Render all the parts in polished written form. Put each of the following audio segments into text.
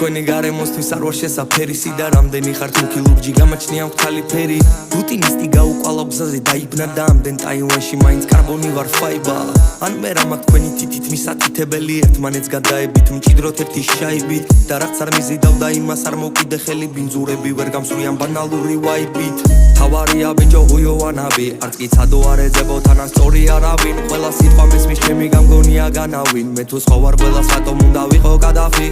თქვენი გარემოსთვის არ ვარ შესაფერისი და რამდენი ხართ მუქი ლურჯი გამაჩნია მქთალი ფერი რუტინისტი გაუყვალა გზაზე დაიბნა და ამდენ ტაივანში მაინც კარბონი ვარ ფაიბა ან მე რა მაქვს თქვენი თითით მისაკეთებელი ერთმანეთს გადაებით მჭიდროთ ერთი შაიბით და რაც არ მიზიდავდა იმას არ მოვკიდე ხელი ბინძურები ვერ გამსვრიან ბანალური ვაიბით თავარია ბიჭო უიოვანავი არც კი ცადო არ ეძებო თანაც სწორი არავინ ყველა სიტყვა მესმის ჩემი გამგონია განავინ მე თუ სხვა ვარ ყველას რატომ უნდა ვიყო გადაფი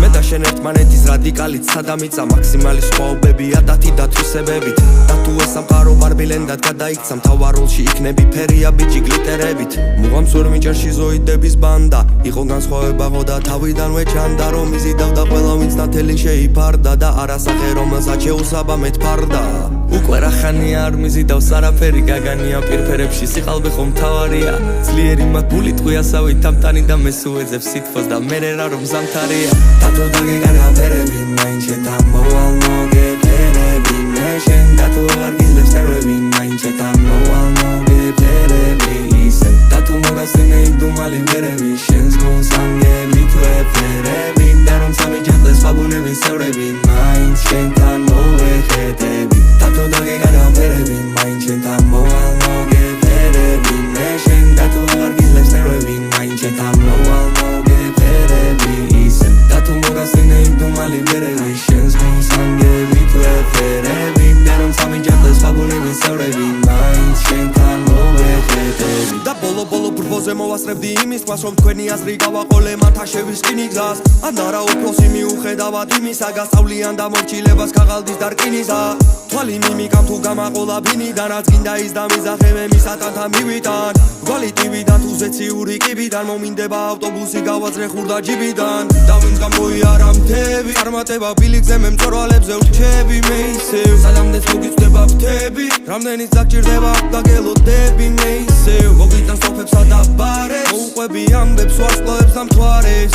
მე და შენ ერთმანეთის რადიკალით სადამიწა მაქსიმალი სხვაობები ადათი და თვისებებით და თუ ეს სამყარო ბარბილენდად გადაიქცა მთავარულში იქნები ფერია ბიჭი გლიტერებით მუღამს ვერ მიჭერში ზოიდების ბანდა იყო განსხვავებაღო და თავიდანვე ჩანდა რომ იზიდავდა ყველა ვინც ნათელი შეიფარდა და არასახე რომელსაც შეუსაბამეთ ფარდა უკვე რახანია არ მიზიდავს არაფერი გაგანია პირფერებში სიყალბე ხომ თავარია ძლიერი მაგული ტყვიასავით თამტანი და მესუეძებს სითბოს და მერე რა რომ ზამთარია დათო დაგეგანავერები მაინც შეთან მოვალ მოგეფერები მე შენ დათო არ გიძლებს ნერვები მაინც შეთან მოვალ მოგეფერები ისე დათო მოგასწინე იდუმალი ვერები შენს გულს ანგელი თუ ეფერები და რომ სამიჯახდეს ვაგონების წევრები მაინც შენთან მოვეხედები დათო დაგეგანავერები მაინც შეთან მოვალ მოგეფერები მე შენ დათო არ გიძლებს ნერვები მაინც შეთან მოვალ მოგეფერები ისე დათო მოგასწინე იდუმალი ვერები შენს გულს ანგელი თუ ეფერები და რომ სამიჯახდეს ვაგონების წევრები მაინც შენთან მოვეხედები და ბოლო ბრბოზე მოვასწრებდი იმის თვალს რომ თქვენი აზრი გავაყოლე მათა შევისკინი გზას ან არა უფროსი მიუხედავად იმისა გასწავლიან და მორჩილებას ქაღალდის დარკინისა თვალი მიმიკამ თუ გამაყოლა ბინიდან რაც გინდა ის და მიზახე მე მისატანთან მივიტან გვალი ტივიდან თუ ზეციური კიბიდან მომინდება ავტობუსი გავაძრე ხურდა ჯიბიდან და ვინც გამოიარა მთები წარმატება ბილიკზე მე მწვერვალებზე ვრჩები მე ისევ სალამდეც მოგიწვდება ფრთები რამდენიც დაგჭირდება დაგელოდები მე ისევ მოგიტან სტოფებსა და ბარებს მოუყვები ამბებს ვარსკვლავებს და მთვარეს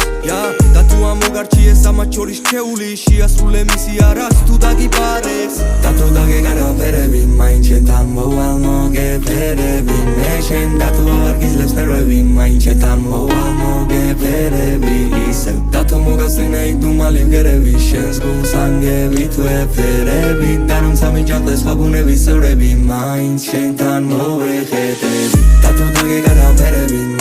და თუ ამოგარჩიეს ამათ შორის რჩეული შეასრულე მისია რაც თუ დაგიპარეს დათო დაგეგანავერები მაინც შეთან მოვალ მოგეფერები მე შენ დათო არ გიძლებს ნერვები მაინც შეთან მოვალ მოგეფერები ისევ დათო მოგასწინე იდუმალი ვერები შენს გულს ანგელი თუ ეფერები და რომ სამიჯახდეს ვაგონების წევრები მაინც შენთან მოვეხედები დათო დაგეგანავერები